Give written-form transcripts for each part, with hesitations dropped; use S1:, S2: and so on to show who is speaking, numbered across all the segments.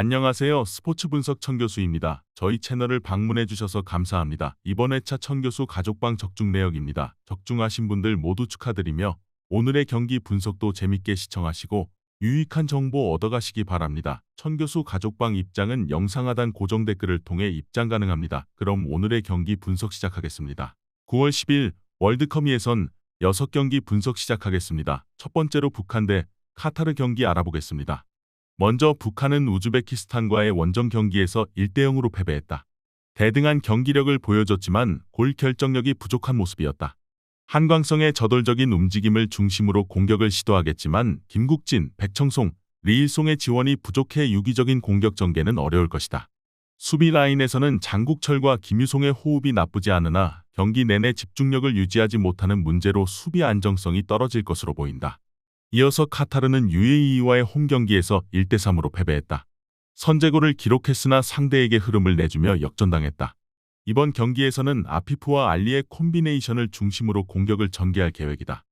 S1: 안녕하세요. 스포츠 분석 천교수입니다. 저희 채널을 방문해 주셔서 감사합니다. 이번 회차 천교수 가족방 적중 내역입니다. 적중하신 분들 모두 축하드리며 오늘의 경기 분석도 재밌게 시청하시고 유익한 정보 얻어가시기 바랍니다. 천교수 가족방 입장은 영상 하단 고정 댓글을 통해 입장 가능합니다. 그럼 오늘의 경기 분석 시작하겠습니다. 9월 10일 월드컵 예선 6경기 분석 시작하겠습니다. 첫 번째로 북한 대 카타르 경기 알아보겠습니다. 먼저 북한은 우즈베키스탄과의 원정 경기에서 1대0으로 패배했다. 대등한 경기력을 보여줬지만 골 결정력이 부족한 모습이었다. 한광성의 저돌적인 움직임을 중심으로 공격을 시도하겠지만 김국진, 백청송, 리일송의 지원이 부족해 유기적인 공격 전개는 어려울 것이다. 수비 라인에서는 장국철과 김유송의 호흡이 나쁘지 않으나 경기 내내 집중력을 유지하지 못하는 문제로 수비 안정성이 떨어질 것으로 보인다. 이어서 카타르는 UAE와의 홈경기에서 1대3으로 패배했다. 선제골을 기록했으나 상대에게 흐름을 내주며 역전당했다. 이번 경기에서는 아피프와 알리의 콤비네이션을 중심으로 공격을 전개할 계획이다.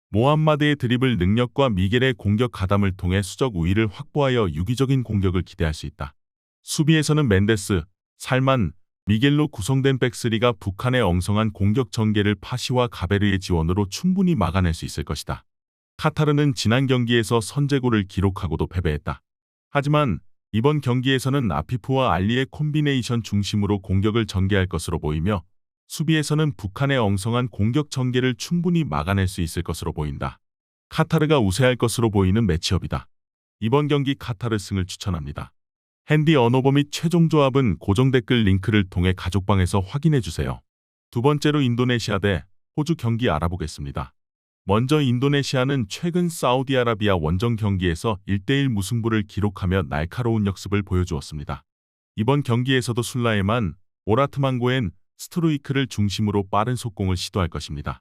S1: 모함마드의 드리블 능력과 미겔의 공격 가담을 통해 수적 우위를 확보하여 유기적인 공격을 기대할 수 있다. 수비에서는 멘데스, 살만, 미겔로 구성된 백스리가 북한의 엉성한 공격 전개를 파시와 가베르의 지원으로 충분히 막아낼 수 있을 것이다. 카타르는 지난 경기에서 선제골을 기록하고도 패배했다. 하지만 이번 경기에서는 아피프와 알리의 콤비네이션 중심으로 공격을 전개할 것으로 보이며 수비에서는 북한의 엉성한 공격 전개를 충분히 막아낼 수 있을 것으로 보인다. 카타르가 우세할 것으로 보이는 매치업이다. 이번 경기 카타르 승을 추천합니다. 핸디 언어버 및 최종 조합은 고정 댓글 링크를 통해 가족방에서 확인해주세요. 두 번째로 인도네시아 대 호주 경기 알아보겠습니다. 먼저 인도네시아는 최근 사우디아라비아 원정 경기에서 1대1 무승부를 기록하며 날카로운 역습을 보여주었습니다. 이번 경기에서도 술라에만, 오라트망고엔, 스트루이크를 중심으로 빠른 속공을 시도할 것입니다.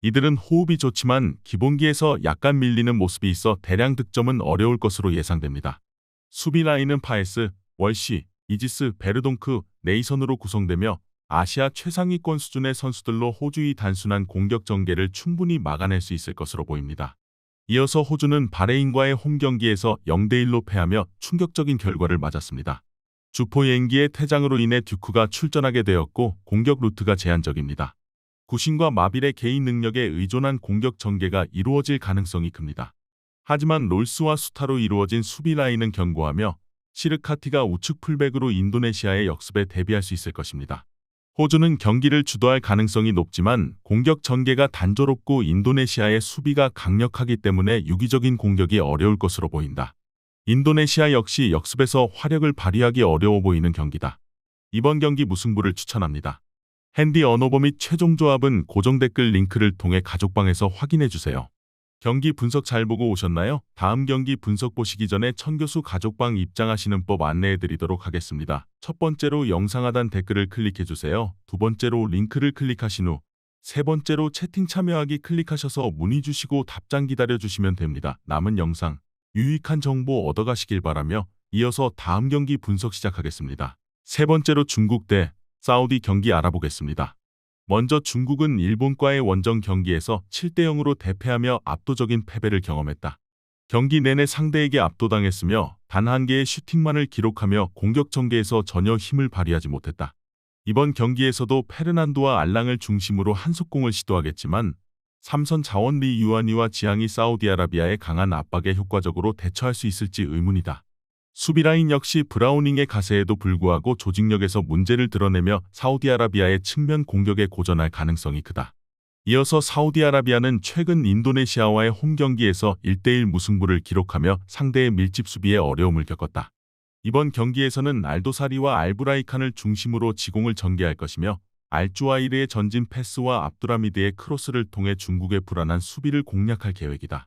S1: 이들은 호흡이 좋지만 기본기에서 약간 밀리는 모습이 있어 대량 득점은 어려울 것으로 예상됩니다. 수비 라인은 파에스, 월시, 이지스, 베르동크, 네이선으로 구성되며 아시아 최상위권 수준의 선수들로 호주의 단순한 공격 전개를 충분히 막아낼 수 있을 것으로 보입니다. 이어서 호주는 바레인과의 홈경기에서 0대1로 패하며 충격적인 결과를 맞았습니다. 주포옌기의 퇴장으로 인해 듀크가 출전하게 되었고 공격 루트가 제한적입니다. 구신과 마빌의 개인 능력에 의존한 공격 전개가 이루어질 가능성이 큽니다. 하지만 롤스와 수타로 이루어진 수비 라인은 견고하며 시르카티가 우측 풀백으로 인도네시아의 역습에 대비할 수 있을 것입니다. 호주는 경기를 주도할 가능성이 높지만 공격 전개가 단조롭고 인도네시아의 수비가 강력하기 때문에 유기적인 공격이 어려울 것으로 보인다. 인도네시아 역시 역습에서 화력을 발휘하기 어려워 보이는 경기다. 이번 경기 무승부를 추천합니다. 핸디 언어버 및 최종 조합은 고정 댓글 링크를 통해 가족방에서 확인해주세요. 경기 분석 잘 보고 오셨나요? 다음 경기 분석 보시기 전에 천교수 가족방 입장하시는 법 안내해드리도록 하겠습니다. 첫 번째로 영상 하단 댓글을 클릭해주세요. 두 번째로 링크를 클릭하신 후 세 번째로 채팅 참여하기 클릭하셔서 문의 주시고 답장 기다려주시면 됩니다. 남은 영상, 유익한 정보 얻어가시길 바라며 이어서 다음 경기 분석 시작하겠습니다. 세 번째로 중국 대 사우디 경기 알아보겠습니다. 먼저 중국은 일본과의 원정 경기에서 7대0으로 대패하며 압도적인 패배를 경험했다. 경기 내내 상대에게 압도당했으며 단 한 개의 슈팅만을 기록하며 공격 전개에서 전혀 힘을 발휘하지 못했다. 이번 경기에서도 페르난도와 알랑을 중심으로 한 속공을 시도하겠지만 삼선 자원 리 유아니와 지앙이 사우디아라비아의 강한 압박에 효과적으로 대처할 수 있을지 의문이다. 수비라인 역시 브라우닝의 가세에도 불구하고 조직력에서 문제를 드러내며 사우디아라비아의 측면 공격에 고전할 가능성이 크다. 이어서 사우디아라비아는 최근 인도네시아와의 홈경기에서 1대1 무승부를 기록하며 상대의 밀집 수비에 어려움을 겪었다. 이번 경기에서는 알도사리와 알브라이칸을 중심으로 지공을 전개할 것이며 알주아이르의 전진 패스와 압두라미드의 크로스를 통해 중국의 불안한 수비를 공략할 계획이다.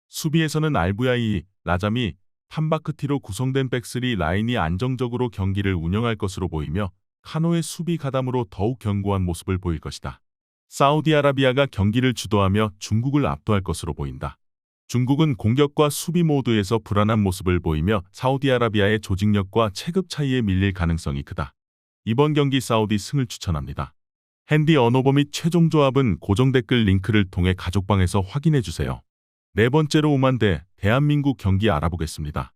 S1: 수비에서는 알부야이, 라자미, 함바크티로 구성된 백스리 라인이 안정적으로 경기를 운영할 것으로 보이며 카노의 수비 가담으로 더욱 견고한 모습을 보일 것이다. 사우디아라비아가 경기를 주도하며 중국을 압도할 것으로 보인다. 중국은 공격과 수비 모두에서 불안한 모습을 보이며 사우디아라비아의 조직력과 체급 차이에 밀릴 가능성이 크다. 이번 경기 사우디 승을 추천합니다. 핸디 언어버 및 최종 조합은 고정 댓글 링크를 통해 가족방에서 확인해주세요. 네 번째로 오만 대 대한민국 경기 알아보겠습니다.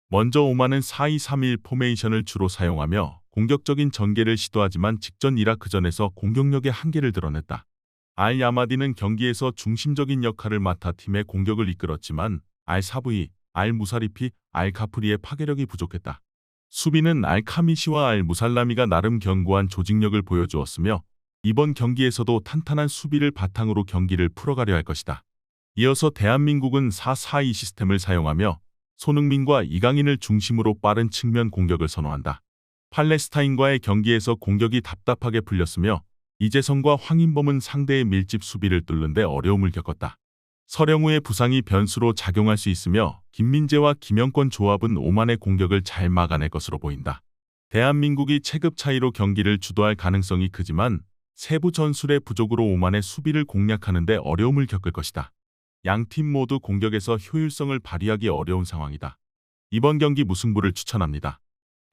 S1: 먼저 오만은 4-2-3-1 포메이션을 주로 사용하며 공격적인 전개를 시도하지만 직전 이라크전에서 공격력의 한계를 드러냈다. 알-야마디는 경기에서 중심적인 역할을 맡아 팀의 공격을 이끌었지만 알-사브이, 알-무사리피, 알-가프리의 파괴력이 부족했다. 수비는 알-카미시와 알-무살라미가 나름 견고한 조직력을 보여주었으며 이번 경기에서도 탄탄한 수비를 바탕으로 경기를 풀어가려 할 것이다. 이어서 대한민국은 4-4-2 시스템을 사용하며 손흥민과 이강인을 중심으로 빠른 측면 공격을 선호한다. 팔레스타인과의 경기에서 공격이 답답하게 풀렸으며 이재성과 황인범은 상대의 밀집 수비를 뚫는 데 어려움을 겪었다. 서령우의 부상이 변수로 작용할 수 있으며 김민재와 김영권 조합은 오만의 공격을 잘 막아낼 것으로 보인다. 대한민국이 체급 차이로 경기를 주도할 가능성이 크지만 세부 전술의 부족으로 오만의 수비를 공략하는 데 어려움을 겪을 것이다. 양팀 모두 공격에서 효율성을 발휘하기 어려운 상황이다. 이번 경기 무승부를 추천합니다.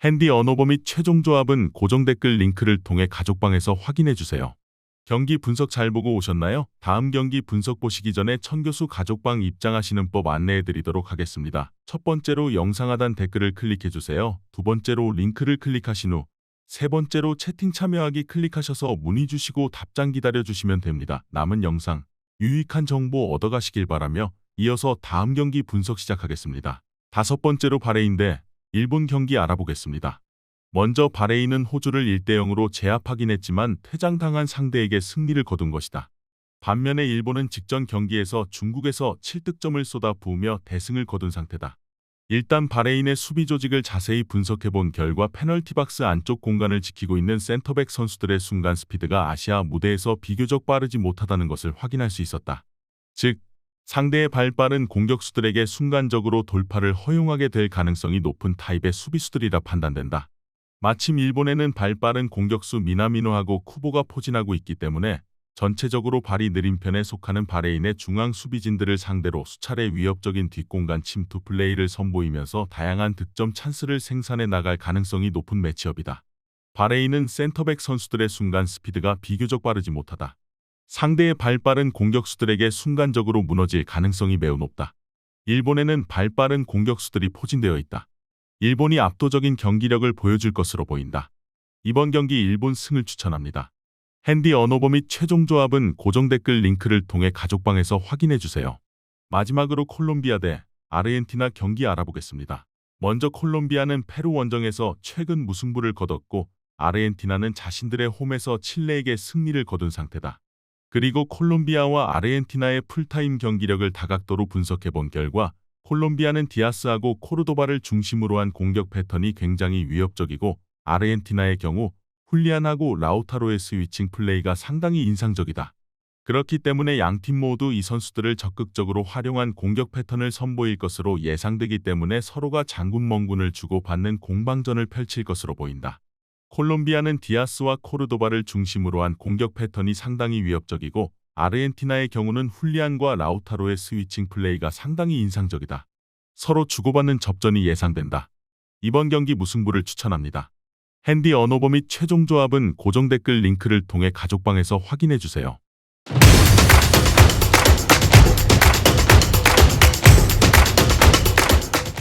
S1: 핸디 언어버 및 최종 조합은 고정 댓글 링크를 통해 가족방에서 확인해주세요. 경기 분석 잘 보고 오셨나요? 다음 경기 분석 보시기 전에 천교수 가족방 입장하시는 법 안내해드리도록 하겠습니다. 첫 번째로 영상 하단 댓글을 클릭해주세요. 두 번째로 링크를 클릭하신 후 세 번째로 채팅 참여하기 클릭하셔서 문의 주시고 답장 기다려주시면 됩니다. 남은 영상 유익한 정보 얻어가시길 바라며 이어서 다음 경기 분석 시작하겠습니다. 다섯 번째로 바레인 대 일본 경기 알아보겠습니다. 먼저 바레인은 호주를 1-0으로 제압하긴 했지만 퇴장당한 상대에게 승리를 거둔 것이다. 반면에 일본은 직전 경기에서 중국에서 7득점을 쏟아부으며 대승을 거둔 상태다. 일단 바레인의 수비 조직을 자세히 분석해본 결과 페널티 박스 안쪽 공간을 지키고 있는 센터백 선수들의 순간 스피드가 아시아 무대에서 비교적 빠르지 못하다는 것을 확인할 수 있었다. 즉, 상대의 발빠른 공격수들에게 순간적으로 돌파를 허용하게 될 가능성이 높은 타입의 수비수들이라 판단된다. 마침 일본에는 발빠른 공격수 미나미노하고 쿠보가 포진하고 있기 때문에 전체적으로 발이 느린 편에 속하는 바레인의 중앙 수비진들을 상대로 수차례 위협적인 뒷공간 침투 플레이를 선보이면서 다양한 득점 찬스를 생산해 나갈 가능성이 높은 매치업이다. 바레인은 센터백 선수들의 순간 스피드가 비교적 빠르지 못하다. 상대의 발빠른 공격수들에게 순간적으로 무너질 가능성이 매우 높다. 일본에는 발빠른 공격수들이 포진되어 있다. 일본이 압도적인 경기력을 보여줄 것으로 보인다. 이번 경기 일본 승을 추천합니다. 핸디 언어버 및 최종 조합은 고정 댓글 링크를 통해 가족방에서 확인해주세요. 마지막으로 콜롬비아 대 아르헨티나 경기 알아보겠습니다. 먼저 콜롬비아는 페루 원정에서 최근 무승부를 거뒀고 아르헨티나는 자신들의 홈에서 칠레에게 승리를 거둔 상태다. 그리고 콜롬비아와 아르헨티나의 풀타임 경기력을 다각도로 분석해본 결과 콜롬비아는 디아스하고 코르도바를 중심으로 한 공격 패턴이 굉장히 위협적이고 아르헨티나의 경우 훌리안하고 라우타로의 스위칭 플레이가 상당히 인상적이다. 그렇기 때문에 양팀 모두 이 선수들을 적극적으로 활용한 공격 패턴을 선보일 것으로 예상되기 때문에 서로가 장군멍군을 주고받는 공방전을 펼칠 것으로 보인다. 콜롬비아는 디아스와 코르도바를 중심으로 한 공격 패턴이 상당히 위협적이고 아르헨티나의 경우는 훌리안과 라우타로의 스위칭 플레이가 상당히 인상적이다. 서로 주고받는 접전이 예상된다. 이번 경기 무승부를 추천합니다. 핸디 언어버 및 최종 조합은 고정 댓글 링크를 통해 가족방에서 확인해주세요.